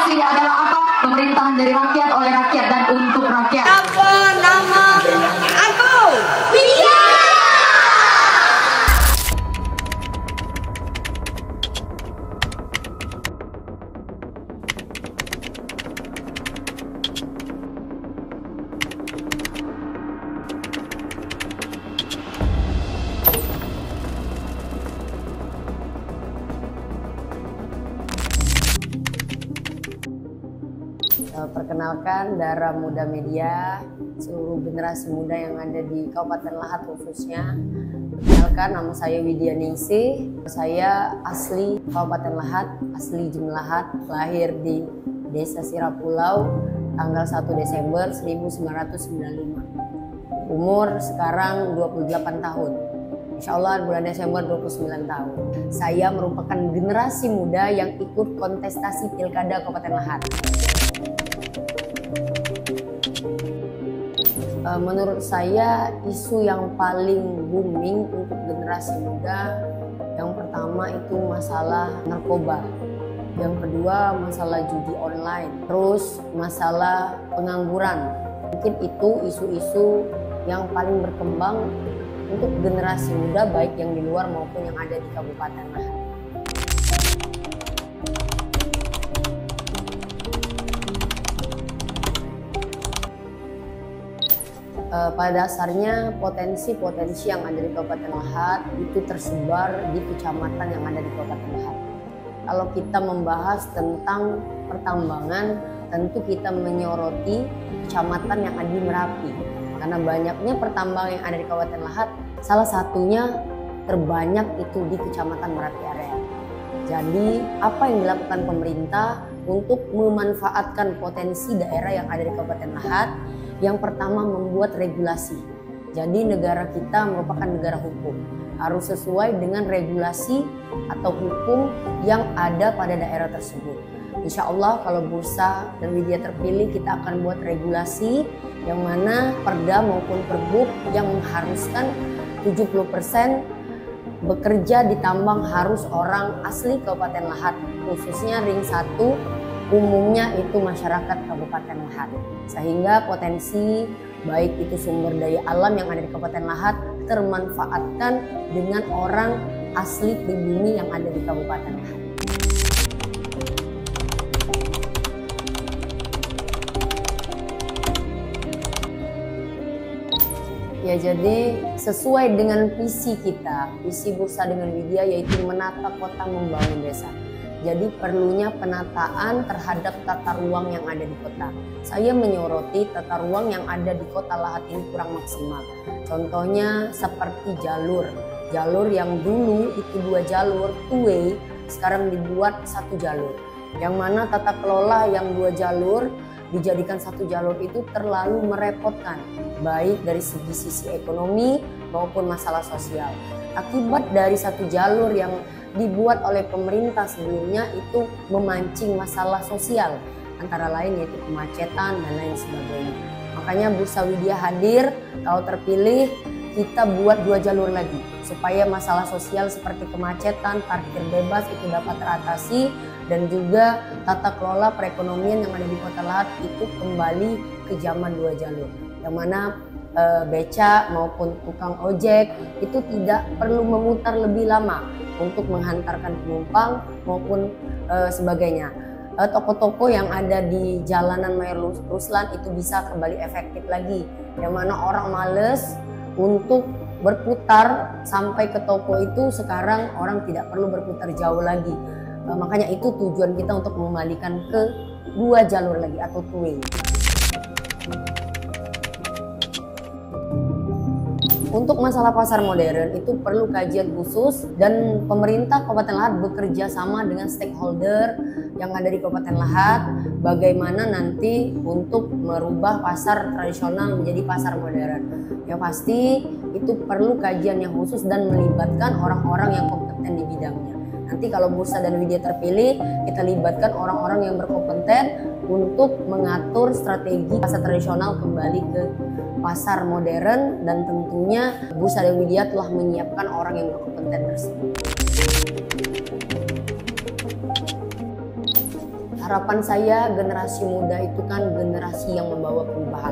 aslinya adalah apa? Pemerintahan dari rakyat, oleh rakyat, dan untuk rakyat. Apa nama aku? Widya. Perkenalkan, Dara Muda Media, seluruh generasi muda yang ada di Kabupaten Lahat khususnya. Perkenalkan, nama saya Widya Ningsih. Saya asli Kabupaten Lahat, asli Jemlahat, lahir di Desa Sirapulau, tanggal 1 Desember 1995. Umur sekarang 28 tahun. Insya Allah bulan Desember 29 tahun. Saya merupakan generasi muda yang ikut kontestasi Pilkada Kabupaten Lahat. Menurut saya isu yang paling booming untuk generasi muda, yang pertama itu masalah narkoba, yang kedua masalah judi online, terus masalah pengangguran. Mungkin itu isu-isu yang paling berkembang untuk generasi muda, baik yang di luar maupun yang ada di Kabupaten Lahat. Pada dasarnya potensi-potensi yang ada di Kabupaten Lahat itu tersebar di kecamatan yang ada di Kabupaten Lahat. Kalau kita membahas tentang pertambangan, tentu kita menyoroti kecamatan yang ada di Merapi. Karena banyaknya pertambangan yang ada di Kabupaten Lahat, salah satunya terbanyak itu di Kecamatan Merapi area. Jadi apa yang dilakukan pemerintah untuk memanfaatkan potensi daerah yang ada di Kabupaten Lahat? Yang pertama, membuat regulasi. Jadi negara kita merupakan negara hukum, harus sesuai dengan regulasi atau hukum yang ada pada daerah tersebut. Insya Allah kalau Bursa dan Widya terpilih, kita akan buat regulasi yang mana perda maupun perbuk yang mengharuskan 70% bekerja di tambang harus orang asli Kabupaten Lahat, khususnya ring 1, umumnya itu masyarakat Kabupaten Lahat. Sehingga potensi baik itu sumber daya alam yang ada di Kabupaten Lahat termanfaatkan dengan orang asli pribumi yang ada di Kabupaten Lahat. Ya, jadi sesuai dengan visi kita, visi Bursa dengan Widya, yaitu menata kota, membangun desa. Jadi perlunya penataan terhadap tata ruang yang ada di kota. Saya menyoroti tata ruang yang ada di kota Lahat ini kurang maksimal. Contohnya seperti jalur yang dulu itu 2 jalur, 2 way, sekarang dibuat 1 jalur. Yang mana tata kelola yang 2 jalur dijadikan 1 jalur itu terlalu merepotkan, baik dari sisi ekonomi maupun masalah sosial. Akibat dari 1 jalur yang dibuat oleh pemerintah sebelumnya itu memancing masalah sosial, antara lain yaitu kemacetan dan lain sebagainya. Makanya Bursa Widya hadir, kalau terpilih kita buat 2 jalur lagi supaya masalah sosial seperti kemacetan, parkir bebas itu dapat teratasi, dan juga tata kelola perekonomian yang ada di Kota Lahat itu kembali ke zaman 2 jalur, yang mana beca maupun tukang ojek itu tidak perlu memutar lebih lama untuk menghantarkan penumpang maupun sebagainya. Toko-toko yang ada di jalanan Mayor Ruslan itu bisa kembali efektif lagi, yang mana orang males untuk berputar sampai ke toko itu, sekarang orang tidak perlu berputar jauh lagi. Makanya itu tujuan kita untuk mengembalikan ke 2 jalur lagi atau 2 way. Untuk masalah pasar modern itu perlu kajian khusus, dan pemerintah Kabupaten Lahat bekerja sama dengan stakeholder yang ada di Kabupaten Lahat bagaimana nanti untuk merubah pasar tradisional menjadi pasar modern. Yang pasti itu perlu kajian yang khusus dan melibatkan orang-orang yang kompeten di bidangnya. Nanti kalau Bursa dan Widya terpilih, kita libatkan orang-orang yang berkompeten untuk mengatur strategi pasar tradisional kembali ke pasar modern, dan tentunya Bursa dan Widya telah menyiapkan orang yang berkompeten tersebut. harapan saya generasi muda itu kan generasi yang membawa perubahan.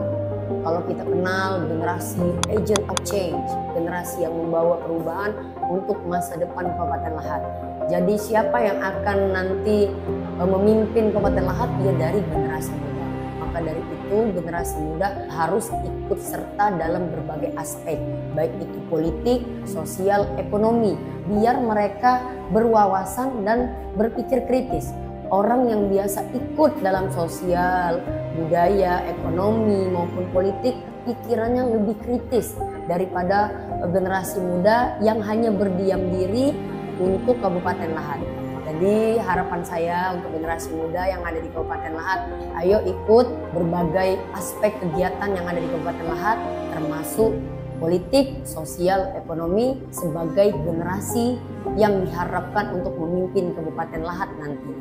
Kalau kita kenal generasi agent of change, generasi yang membawa perubahan untuk masa depan Kabupaten Lahat. Jadi siapa yang akan nanti memimpin Kabupaten Lahat? Ya dari generasi muda. Maka dari itu generasi muda harus ikut serta dalam berbagai aspek, baik itu politik, sosial, ekonomi, biar mereka berwawasan dan berpikir kritis. Orang yang biasa ikut dalam sosial, budaya, ekonomi maupun politik, pikirannya lebih kritis daripada generasi muda yang hanya berdiam diri untuk Kabupaten Lahat. Jadi harapan saya untuk generasi muda yang ada di Kabupaten Lahat, ayo ikut berbagai aspek kegiatan yang ada di Kabupaten Lahat, termasuk politik, sosial, ekonomi sebagai generasi yang diharapkan untuk memimpin Kabupaten Lahat nanti.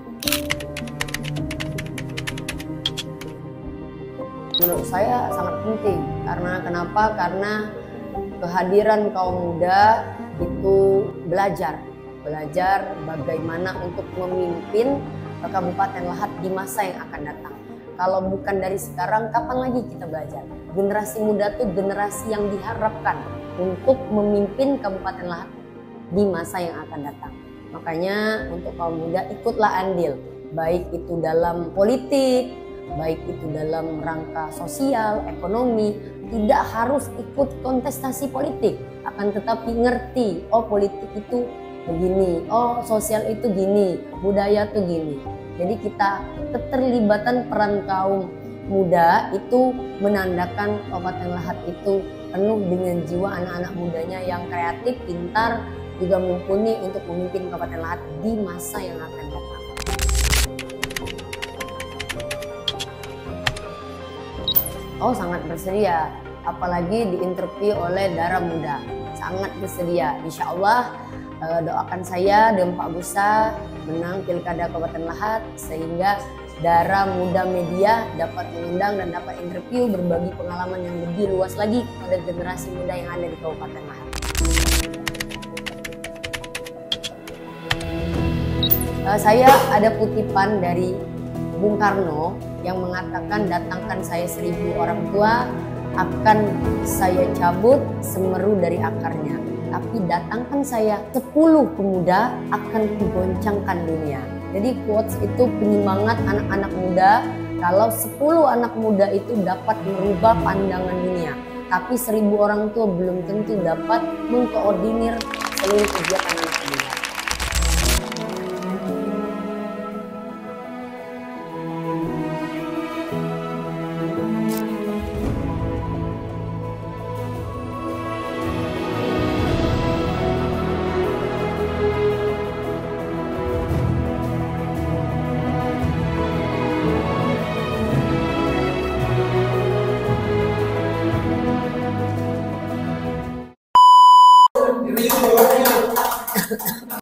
Menurut saya sangat penting, karena kenapa? Karena kehadiran kaum muda itu belajar bagaimana untuk memimpin Kabupaten Lahat di masa yang akan datang. Kalau bukan dari sekarang, kapan lagi kita belajar? Generasi muda itu generasi yang diharapkan untuk memimpin Kabupaten Lahat di masa yang akan datang. Makanya untuk kaum muda ikutlah andil, baik itu dalam politik, baik itu dalam rangka sosial, ekonomi. Tidak harus ikut kontestasi politik, akan tetapi ngerti, oh politik itu begini, oh sosial itu gini, budaya itu gini. Jadi keterlibatan peran kaum muda itu menandakan Kabupaten Lahat itu penuh dengan jiwa anak-anak mudanya yang kreatif, pintar, juga mumpuni untuk memimpin Kabupaten Lahat di masa yang akan datang. Oh sangat bersedia, apalagi diinterview oleh Dara Muda, sangat bersedia. Insya Allah doakan saya dan Pak Busa menang Pilkada Kabupaten Lahat sehingga Dara Muda Media dapat mengundang dan dapat interview berbagi pengalaman yang lebih luas lagi kepada generasi muda yang ada di Kabupaten Lahat. Saya ada kutipan dari Bung Karno yang mengatakan, datangkan saya 1000 orang tua, akan saya cabut semeru dari akarnya. Tapi datangkan saya 10 pemuda, akan kugoncangkan dunia. Jadi quotes itu penyemangat anak-anak muda. Kalau 10 anak muda itu dapat merubah pandangan dunia, tapi 1000 orang tua belum tentu dapat mengkoordinir seluruh kegiatan